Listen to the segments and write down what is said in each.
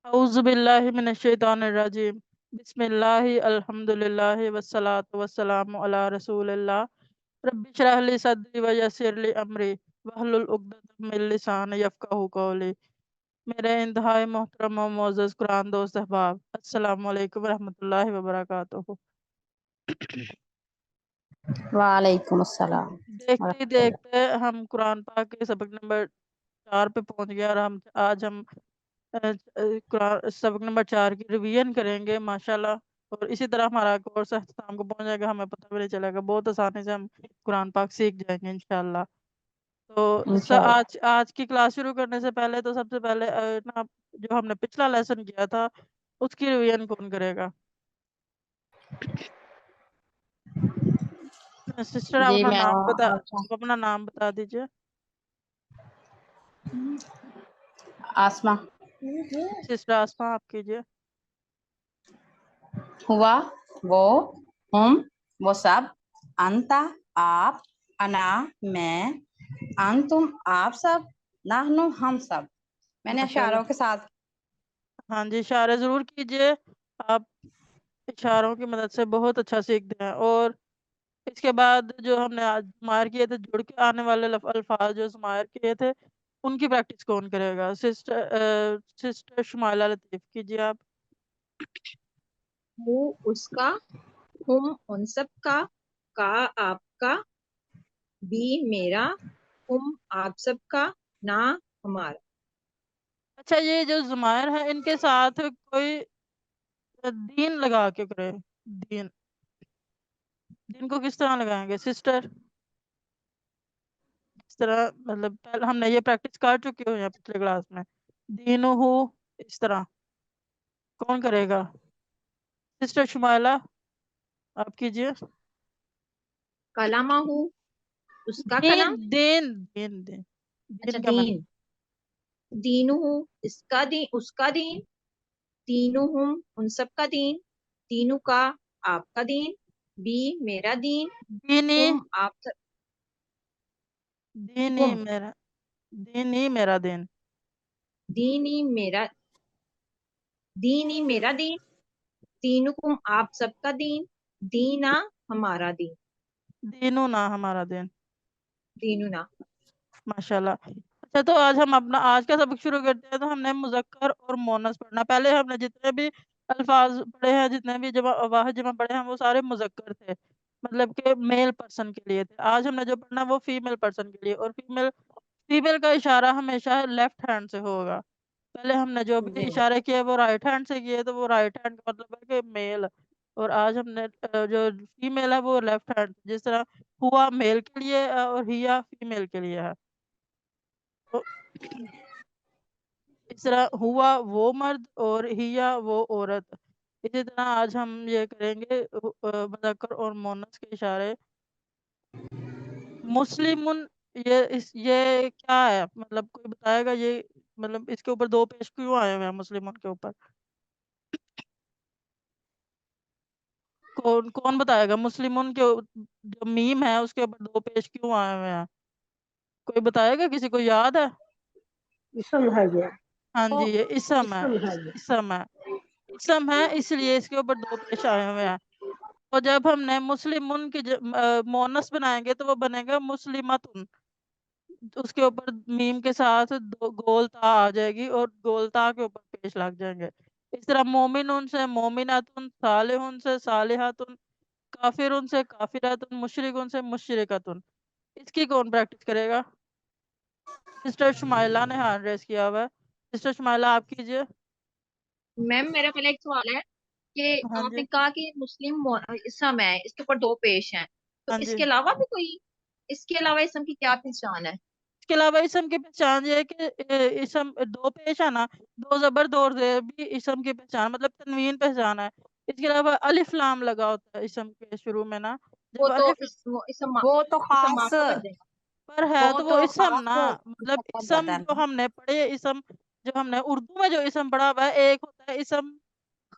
اعوذ باللہ من الشیطان الرجیم بسم اللہ الحمدللہ والصلاة والسلام علی رسول اللہ رب اشرح لی صدری ویسر لی امری واحلل عقدۃ من لسانی یفقہوا قولی۔ میرے انتہائی محترم و معزز قرآن دوست احباب، السلام علیکم ورحمۃ اللہ وبرکاتہ۔ وعلیکم السلام دیکھتے ہی ورحمۃ اللہ۔ دیکھتے ہم قرآن پاک کے سبق نمبر 4 پہ پہنچ گئے اور آج ہم قرآن سبق نمبر 4 کی ریویژن کریں گے ماشاءاللہ، اور اسی طرح ہمارا کورس اختتام کو پہنچ جائے گا، ہمیں پتہ بھی نہیں چلے گا، بہت آسانی سے ہم قرآن پاک سیکھ جائیں گے انشاءاللہ۔ تو انشاءاللہ آج کی کلاس شروع کرنے سے پہلے تو سب سے پہلے جو ہم نے پچھلا لیسن کیا تھا اس کی ریویژن کون کرے گا؟ سسٹر آپ جی اپنا میں نام اپنا نام بتا دیجئے۔ آسمہ سسٹر آسمہ آپ کیجئے۔ ہوا، وہ، ہم، وہ سب، انتا آپ، انا میں، انتم آپ سب، نحنو ہم سب۔ میں نے ماشاءاللہ، اشاروں کے ساتھ ہاں جی اشارے ضرور کیجئے، آپ اشاروں کی مدد سے بہت اچھا سیکھتے ہیں۔ اور اس کے بعد جو ہم نے آج ضمائر کیے تھے، جڑ کے آنے والے الفاظ جو ضمائر کیے تھے ان کی پریکٹس کون کرے گا؟ سسٹر شمائلہ لطیف کیجئے آپ۔ وہ اس کا، ہم ان سب کا آپ کا، بھی میرا، ہم آپ سب کا، نہ ہمارا۔ اچھا، یہ جو ضمائر ہیں ان کے ساتھ کوئی دین لگا کے کرے، دین دین کو کس طرح لگائیں گے سسٹر؟ اس طرح مطلب پہلے ہم نے یہ پریکٹس کر چکے ہوئے ہیں پچھلے کلاس میں، دین ہو اس طرح کون کرے گا؟ سسٹر شمائلہ آپ کیجئے۔ کلامہ ہو اس کا دین کلام، دین دین دین اچھا دین کا دین، مطلب دین ہو اس کا دین، تینوں ہم ان سب کا دین، تینوں کا آپ کا دین، بھی میرا دین، دینی ہم آپ سب، دینی ہم میرا دینی میرا دین دینی میرا، دینی میرا دین، دینکم آپ سب کا دین، دینا ہمارا دین، دینو نا ہمارا دین۔ دیننا۔ ماشاءاللہ۔ اچھا، تو آج ہم اپنا آج کا سبق شروع کرتے ہیں۔ تو ہم نے مذکر اور مونس پڑھنا۔ پہلے ہم نے جتنے بھی الفاظ پڑھے ہیں، جتنے بھی واحد جمع پڑھے ہیں، وہ سارے مذکر تھے، مطلب کہ میل پرسن کے لیے تھے۔ آج ہم نے جو پڑھنا وہ فیمیل پرسن کے لیے، اور فیمیل کا اشارہ ہمیشہ لیفٹ ہینڈ سے ہوگا۔ پہلے ہم نے جو بھی جی اشارے کیے وہ رائٹ ہینڈ سے کیے، تو وہ رائٹ ہینڈ کا مطلب ہے کہ میل، اور آج ہم نے جو فیمیل ہے وہ لیفٹ ہینڈ، جس طرح ہوا میل کے لیے ہے اور ہیا فیمیل کے لیے ہے۔ تو اس طرح ہوا وہ مرد اور ہیا وہ عورت۔ اسی طرح آج ہم یہ کریں گے مذکر اور مونس کے اشارے۔ مسلمن، یہ کیا ہے؟ مطلب کوئی بتائے گا یہ، مطلب اس کے اوپر دو پیش کیوں آئے ہوئے ہیں مسلمن کے اوپر؟ کون بتائے گا مسلمن کے جو میم ہے اس کے اوپر دو پیش کیوں آئے ہوئے ہیں؟ کوئی بتائے گا؟ کسی کو یاد ہے؟ اسم ہے یہ، ہاں جی، یہ اسم ہے، اسم ہے یہ۔ اسم ہے، اسم ہے، اس لیے اس کے اوپر دو پیش آئے ہوئے ہیں۔ اور جب ہم نے مسلمن کی مونس بنائیں گے تو وہ بنے گا مسلمتن، اس کے اوپر میم کے ساتھ گول تا آ جائے گی اور گول تا کے اوپر پیش لگ جائیں گے۔ اس طرح مومن سے مومناتن، صالح سے صالحاتن، کافر سے کافراتن، مشرک سے مشرکاتن۔ اس کی کون پریکٹس کرے گا؟ سسٹر شمائلہ نے ہینڈ ریز کیا ہوا ہے، سسٹر شمائلہ آپ کیجئے۔ میم میرا پہلے ایک سوال ہے کہ ہاں آپ جی، نے کہا کہ مسلم اسم ہے، اس کے اوپر دو پیش ہیں، تو ہاں اس جی۔ کے علاوہ بھی کوئی، اس کے علاوہ اسم کی کیا پہچان ہے؟ اس کے علاوہ اسم کی پہچان یہ ہے کہ اسم دو پیش ہے نا، دو زبر دو زیر بھی اسم کی پہچان، مطلب تنوین پہچان ہے۔ اس کے علاوہ الف لام لگا ہوتا ہے اسم کے شروع میں نا، وہ جب تو الف اسم وہ تو اسم خاص، معرفہ بن جائے گا۔ پر ہے وہ تو وہ تو اسم خاص نا، مطلب مفرد اسم بدن۔ جو ہم نے پڑھے، اسم جو ہم نے اردو میں جو اسم پڑھا ہوا ہے، ایک ہوتا ہے اسم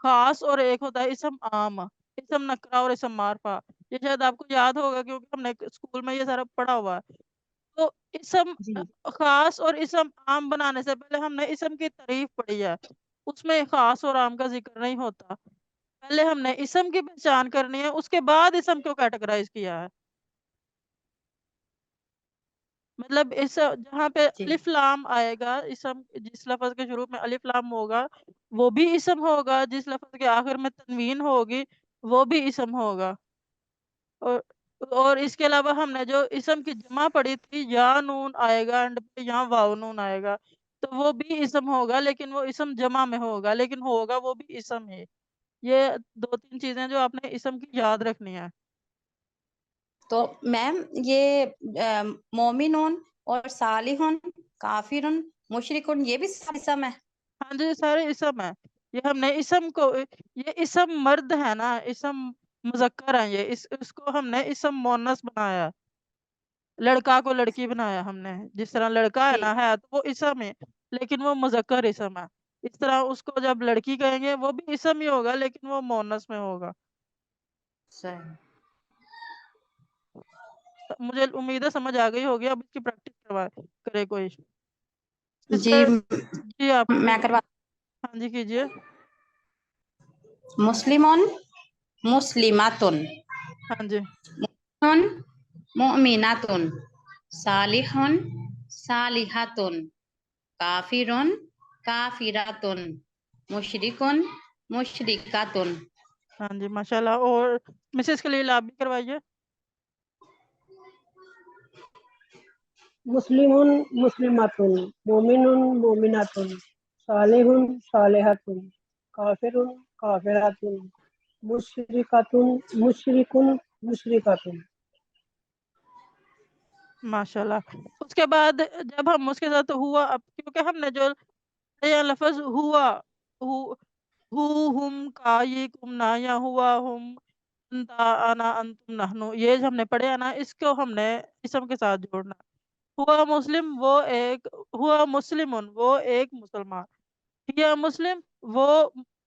خاص اور ایک ہوتا ہے اسم عام، اسم نکرہ اور اسم معرفہ۔ یہ شاید آپ کو یاد ہوگا کیونکہ ہم نے اسکول میں یہ سارا پڑھا ہوا ہے۔ تو اسم جی خاص اور اسم عام بنانے سے پہلے ہم نے اسم کی تعریف پڑھی ہے۔ اس میں خاص اور عام کا ذکر نہیں ہوتا. پہلے ہم نے اسم کی پہچان کرنی ہے, اس کے بعد اسم کو کیٹیگرائز کیا ہے. مطلب اس جہاں پہ جی الف لام آئے گا اسم, جس لفظ کے شروع میں الف لام ہوگا وہ بھی اسم ہوگا, جس لفظ کے آخر میں تنوین ہوگی وہ بھی اسم ہوگا. اور اس کے علاوہ ہم نے جو اسم کی جمع پڑھی تھی, یا نون آئے گا اینڈ پہ یا واو نون آئے گا, تو وہ بھی اسم ہوگا, لیکن وہ اسم جمع میں ہوگا, لیکن ہوگا وہ بھی اسم ہے. یہ 2-3 چیزیں جو آپ نے اسم کی یاد رکھنی ہے. تو میم یہ مومنون اور صالحون کافرون مشرکون یہ بھی سب اسم ہے؟ ہاں جی, سارے اسم ہے. یہ ہم نے اسم کو, یہ اسم مرد ہے نا, اسم مذکر ہے, یہ اس کو ہم نے اسم مونس بنایا, لڑکا کو لڑکی بنایا ہم نے. جس طرح لڑکا ہے جی نا, ہے تو وہ اسم ہے لیکن وہ مذکر اسم ہے. اس طرح اس کو جب لڑکی کہیں گے وہ بھی اسم ہی ہوگا لیکن وہ مونس میں ہوگا. صحیح. مجھے امید ہے سمجھ آ گئی ہوگی, اب اس کی پریکٹس کرے کوئی. جی سسٹر جی آپ میں کروا. ہاں جی کیجیے. مسلمون مسلماتن ہاں جی مؤمنون مؤمناتن صالحون صالحاتن کافرون کافراتن مشرکون مشرکاتن. ہاں جی ماشاء اللہ. اور مسز خلیل آپ بھی کروائیے. مسلمون مسلماتن مومنون مومناتن صالحون صالحاتن کافرون کافراتن مشرکاتن مشرکون مشرکاتن. ماشاء اللہ. اس کے بعد جب ہم اس کے ساتھ ہوا, اب کیونکہ ہم نے جو یہ لفظ ہوا, ہم کا یہ کمنا یا ہوا ہم انتا انا انتم نحنو, یہ ہم نے پڑھے ہے نا, اس کو ہم نے اسم کے ساتھ جوڑنا. ہوا مسلم وہ ایک, ہوا مسلمن وہ ایک مسلمان, یا مسلم وہ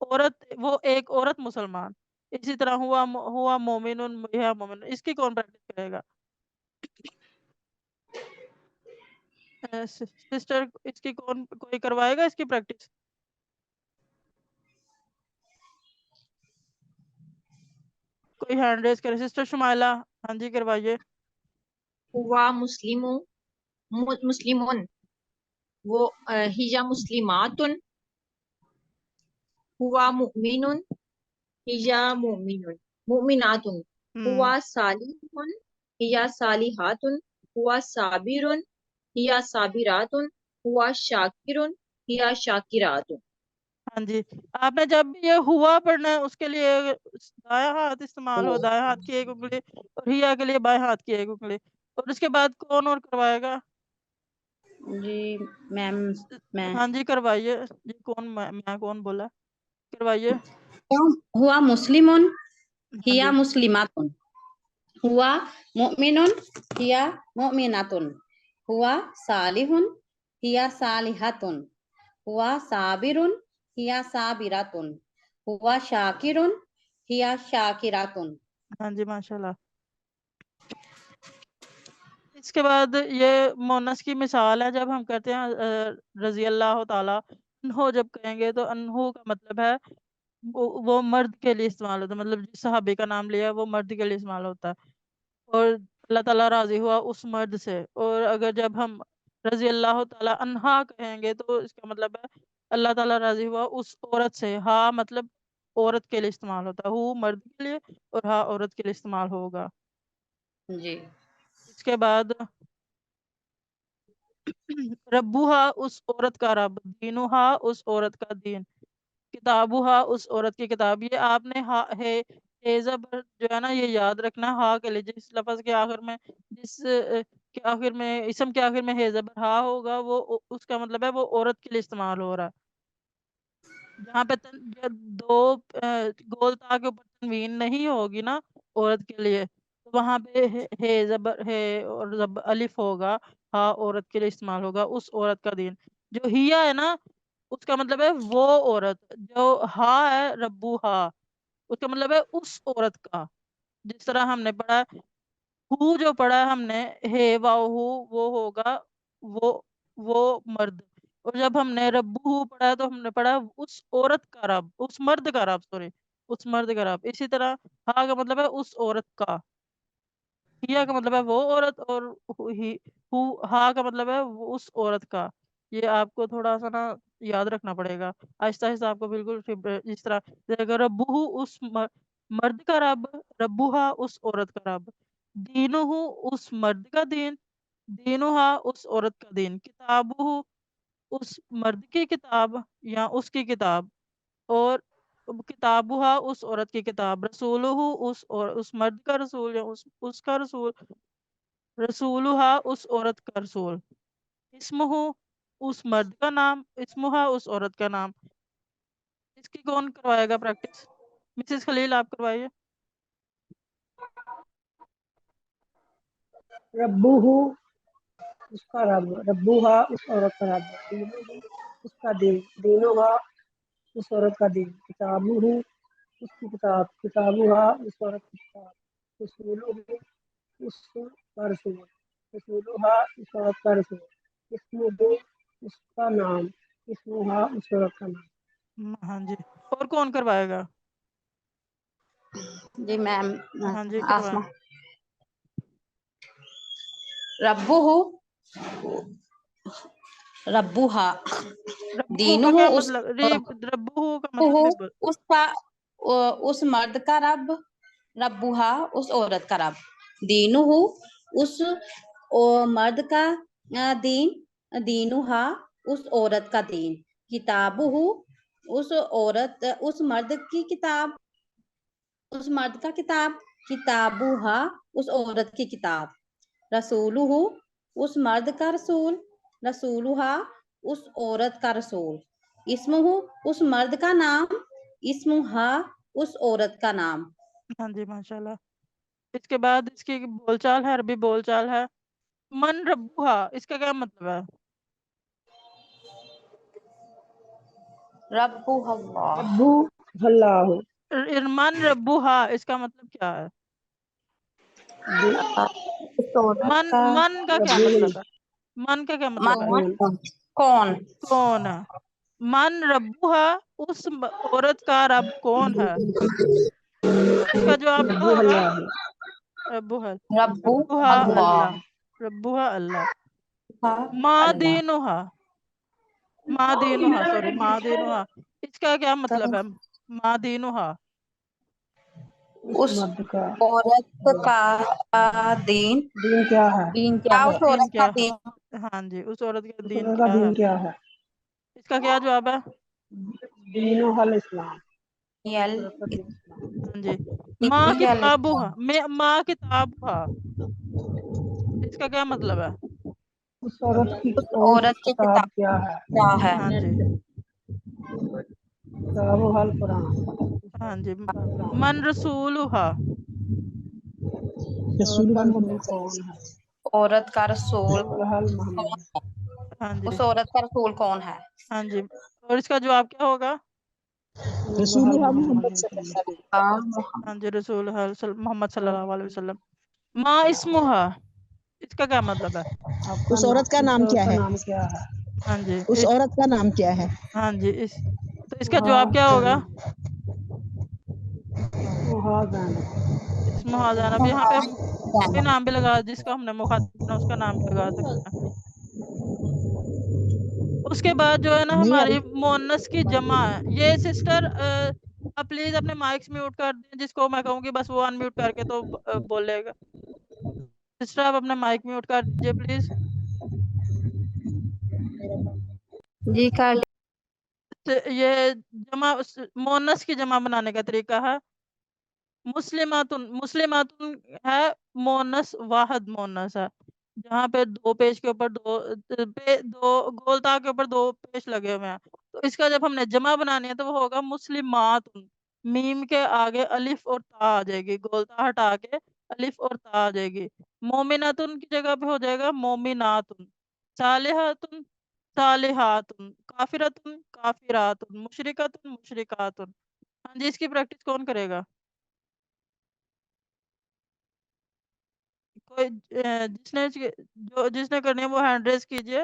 عورت, وہ ایک عورت مسلمان. اسی طرح ہوا مومن, یا مومن. اس کی کون پریکٹس کرے گا؟ سسٹر اس کی کوئی کروائے گا اس کی پریکٹس؟ کوئی ہینڈ ریز کرے. سسٹر شمائلہ ہاں جی کروائیے. ہوا مسلمون وہ ہیا مسلماتن ہوا مؤمنون ہیا مؤمناتن ہوا صالحون ہیا صالحاتن ہوا صابرون ہیا صابراتن ہوا شاکرون ہیا شاکراتن. ہاں جی, آپ نے جب یہ ہوا پڑھنا ہے اس کے لیے دایاں ہاتھ استعمال ہو, دایاں ہاتھ کی ایک انگلی, اور ہیا کے لیے بائیں ہاتھ کی ایک انگلی. اور اس کے بعد کون اور کروائے گا؟ جی میم میں. ہاں جی کروائیے. جی کون, میں کون بولا, کروائیے. ہوا مسلمون ہاں ہیا جی مسلماتن ہوا مؤمنون ہیا مؤمناتن ہوا صالحون ہیا صالحاتن ہوا صابرون ہیا صابراتن ہوا شاکرون ہیا شاکراتن. ہاں جی ماشاء اللہ. اس کے بعد یہ مونس کی مثال ہے. جب ہم کہتے ہیں رضی اللہ تعالی انہو, جب کہیں گے تو انہو کا مطلب ہے وہ مرد کے لیے استعمال ہوتا ہے, مطلب جس صحابی کا نام لیا وہ مرد کے لیے استعمال ہوتا ہے. اور اللہ تعالیٰ راضی ہوا اس مرد سے. اور اگر جب ہم رضی اللہ تعالیٰ عنہا کہیں گے تو اس کا مطلب ہے اللہ تعالیٰ راضی ہوا اس عورت سے. ہاں مطلب عورت کے لیے استعمال ہوتا ہے, ہو مرد کے لیے اور ہاں عورت کے لیے استعمال ہوگا. جی اس کے بعد ربوہا اس عورت کا رب, دینوہا اس عورت کا دین, کتابوہا اس عورت کی کتاب. یہ آپ نے ہے زبر جو ہے نا یہ یاد رکھنا, ہا کے لیے جس لفظ کے آخر میں, جس کے آخر میں, اسم کے آخر میں ہے زبر ہا ہوگا, وہ اس کا مطلب ہے وہ عورت کے لیے استعمال ہو رہا ہے. جہاں پہ دو گول تا کے اوپر تنوین نہیں ہوگی نا عورت کے لیے, تو وہاں پہ ہے زبر ہے اور الف ہوگا, ہاں عورت کے لیے استعمال ہوگا اس عورت کا دین. جو ہیا ہے نا اس کا مطلب ہے وہ عورت, جو ہاں ہے ربو ہاں اس کا مطلب ہے اس عورت کا. جس طرح ہم نے پڑھا ہو, جو پڑھا ہم نے ہے واؤ ہو, وہ ہوگا وہ مرد. اور جب ہم نے ربہ پڑھا تو ہم نے پڑھا اس عورت کا رب، اس مرد کا رب، سوری، اس مرد کا رب. اسی طرح ہا کا مطلب ہے اس عورت کا، ہیا کا مطلب ہے وہ عورت، اور ہا کا مطلب ہے وہ اس عورت کا. یہ آپ کو تھوڑا سا نا یاد رکھنا پڑے گا آہستہ آہستہ. آپ کو بالکل جس طرح اگر ربہ اس مرد کا رب، ربوہا اس عورت کا رب، دینہ اس مرد کا دین، دینہا اس عورت کا دین، کتابہ اس مرد کی کتاب یا اس کی کتاب، اور کتابہ اس عورت کی کتاب، رسولہ اس مرد کا رسول یا اس کا رسول، رسولہ اس عورت کا رسول، اسمہ اس مرد کا نام، اسمہ اس عورت کا نام. اس کی کون کروائے گا پریکٹس؟ مسز خلیل آپ کروائیے. ربہ اس کا رب، ربوہا اس عورت کا رب، دینہ اس کا دین، دینہا اس عورت کا دین، کتابہ اس کی کتاب، کتابہ اس عورت کی کتاب، رسولہ اس کا رسول، رسولہ اس عورت کا رسول، اسمہ اس کا نام، اسمہا اس عورت کا نام. ہاں جی، اور کون کروائے گا؟ جی میم. ہاں جی کروائیں. آسما. ربہ ربوہا، ربہ دینہ کا کیا اس مطلب؟ ربہ کا مطلب نہیں بول. اس کا اس مرد کا رب، ربوہا اس عورت کا رب، دینہ اس مرد کا دین، دینہا اس عورت کا دین، کتابہ اس عورت اس مرد کی کتاب، اس مرد کا کتاب، کتابہ اس عورت کی کتاب، رسولہ اس مرد کا رسول، رسولہ اس عورت کا رسول، اسمہ اس مرد کا نام، اسمہا اس عورت کا نام. ہاں جی ماشاءاللہ. اس کے بعد اس کی بول چال ہے، عربی بول چال ہے. من ربوہا، اس کا کیا مطلب ہے؟ رب اللہ. ربو اللہ، من ربوہا اس کا مطلب کیا ہے؟ اس عورت من کا من کا کیا ربو مطلب ہے؟ من کا کیا مطلب ہے؟ کون؟ کون ہے؟ من ربوہا اس عورت کا رب کون ہے؟ اس کا جواب کیا ربو ہوگا؟ اللہ، ربوہا، رب ربوہا اللہ. اللہ، ربوہا اللہ. ما اللہ. دینوہا، ما دینوہا، سوری، ما دینوہا اس کا کیا مطلب ہے؟ ما دینوہا اس مرد کا عورت کا دین، دین کیا ہے؟ دین کیا اس دین عورت کا کیا؟ دین؟ ہاں جی، اس عورت کا اس دین عورت کا کیا ہے؟ دین کیا ہے؟ اس کا کیا جواب ہے؟ دین الاسلام، یل اس عورت کا دین اسلام. ہاں جی. ماں کتابوہا، ماں کتابوہا اس کا کیا مطلب ہے؟ اس عورت کی اس کون سی عورت کی کتاب کتاب کیا ہے؟ کیا ہے؟ ہاں جی، کتاب حل قرآن. ہاں جی. قرآن. من رسولوہا، رسول کا رسول کون ہے؟ عورت کا رسول رسول حل محمد. ہاں جی، اس عورت کا رسول کون ہے؟ ہاں جی. اور اس کا جواب کیا ہوگا؟ رسول حل محمد صلی اللہ علیہ وسلم. ہاں جی، رسول محمد صلی اللہ علیہ وسلم. ما اسمہا اس کا کیا مطلب ہے؟ اس عورت کا نام کیا ہے؟ نام کیا ہے؟ ہاں جی. اس عورت کا نام کیا ہے؟ ہاں جی. تو اس کا جواب کیا ہوگا؟ اسمہا زینب. یہاں پہ ہم کوئی نام بھی لگا، جس کو ہم نے مخاطب کرنا اس کا نام بھی لگا سکتے ہیں. اس کے بعد جو ہے نا ہماری مونس کی جمع ہے. یہ سسٹر آپ پلیز اپنے مائکس میوٹ کر دیں، جس کو میں کہوں گی بس وہ ان میوٹ کر کے تو بولے گا. سسٹر آپ اپنا مائک میوٹ کر دیجیے پلیز. جی کر یہ جمع مونس کی جمع بنانے کا طریقہ ہے مسلماتن. مسلماتن ہے مونس، واحد مونس ہے، جہاں پہ دو پیش کے اوپر دو گولتا کے اوپر دو پیش لگے ہوئے ہیں. تو اس کا جب ہم نے جمع بنانی ہے تو وہ ہوگا مسلمات. میم کے آگے الف اور تا آ جائے گی، گولتا ہٹا کے الف اور تا آ جائے گی. مومناتن کی جگہ پہ ہو جائے گا مومناتن. صالحاتن صالحاتن. کافراتن کافراتن. مشرکاتن مشرکاتن. ہاں جی، اس کی پریکٹس کون کرے گا؟ کوئی جس نے کرنی ہے وہ ہینڈ ریز کیجئے.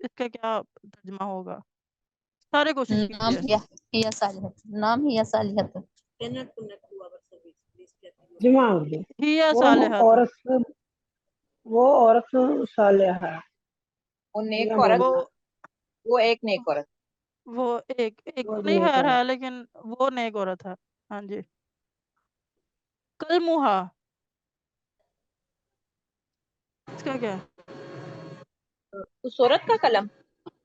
اس کا کیا ترجمہ ہوگا؟ سارے کوشش نام کیجیے. ہی صالحت، نام ہی صالحت، جمع اردو ہی وہ صالحۃ، عورت صالحہ ہے. وہ نیک یا عورت، وہ وہ ایک نیک عورت. وہ ایک وہ نہیں نیک ہے عورت. لیکن وہ نیک عورت ہے. ہاں جی. کلموہا، اس کا کیا؟ اس عورت کا قلم.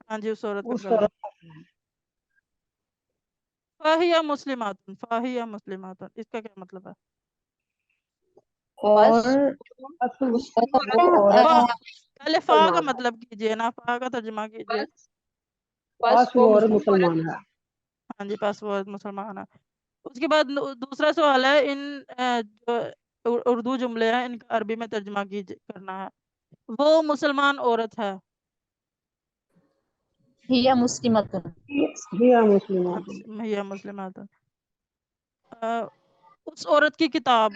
ہاں جی، اس عورت کا اس کلمہ. عورت فاہیہ مسلمات، فاہیہ مسلمات، اس کا کیا مطلب ہے؟ بس بس اس وہ عورت پہلے فا کا مسلمان ہے. مطلب کیجئے نا، فا کا ترجمہ کیجئے. بس وہ عورت مسلمان ہے. ہاں جی، پاس وہ مسلمان ہے. اس کے بعد دوسرا سوال ہے، ان جو اردو جملے ہیں ان کا عربی میں ترجمہ کرنا ہے. وہ مسلمان عورت ہے. ہی مسلمت، یا مسلمان. ہی مسلمات. اس عورت کی کتاب.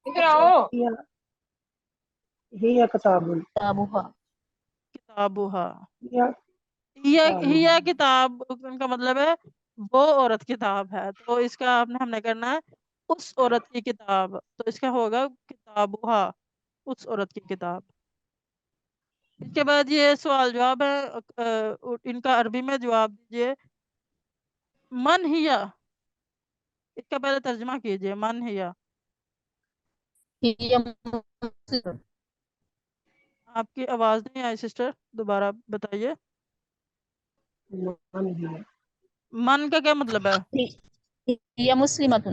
ادھر آؤ. ہی کتاب. کتابھا، کتابوہا. کتاب. ہی کتاب ان کا مطلب ہے وہ عورت کتاب ہے، تو اس کا ہم نے کرنا ہے اس عورت کی کتاب، تو اس کا ہوگا کتابوہا، اس عورت کی کتاب. اس کے بعد یہ سوال جواب ہے، ان کا عربی میں جواب دیجئے. من ہیا، اس کا پہلے ترجمہ کیجئے. من ہیا. ہی مسلم، آپ کی آواز نہیں آئی سسٹر، دوبارہ بتائیے. من کا کیا مطلب ہے؟ ہی مسلمت،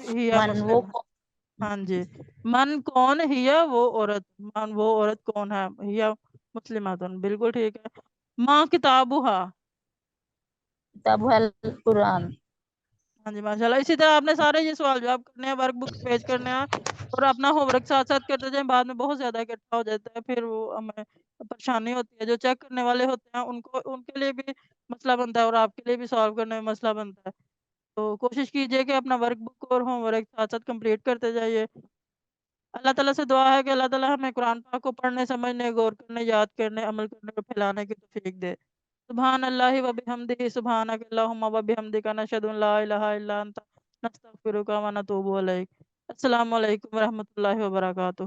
ہیا من وہ مسلم. ہاں جی. من کون؟ ہیا وہ عورت. من وہ عورت کون ہے؟ ہیا مسلماتن. بالکل ٹھیک ہے. ماں کتابوہا. کتابھا القرآن. ہاں جی، ماشاء اللہ. اسی طرح آپ نے سارے یہ سوال جواب کرنے ہیں، ورک بک پیج کرنے ہیں، اور اپنا ہوم ورک ساتھ ساتھ کرتے جائیں. بعد میں بہت زیادہ اکٹھا ہو جاتا ہے، پھر وہ ہمیں پریشانی ہوتی ہے. جو چیک کرنے والے ہوتے ہیں ان کے لیے بھی مسئلہ بنتا ہے، اور آپ کے لیے بھی سالو کرنے میں مسئلہ بنتا ہے. تو کوشش کیجئے کہ اپنا ورک بک اور ہوم ورک ساتھ ساتھ کمپلیٹ کرتے جائیے. اللہ تعالیٰ سے دعا ہے کہ اللہ تعالیٰ ہمیں قرآن پاک کو پڑھنے، سمجھنے، غور کرنے، یاد کرنے، عمل کرنے اور پھیلانے کی توفیق دے. سبحان اللہ و بحمدہ، سبحانک اللہم و بحمدک، نشہد ان لا الہ الا انت، نستغفرک و نتوب الیک. السلام علیکم و رحمۃ اللہ وبرکاتہ.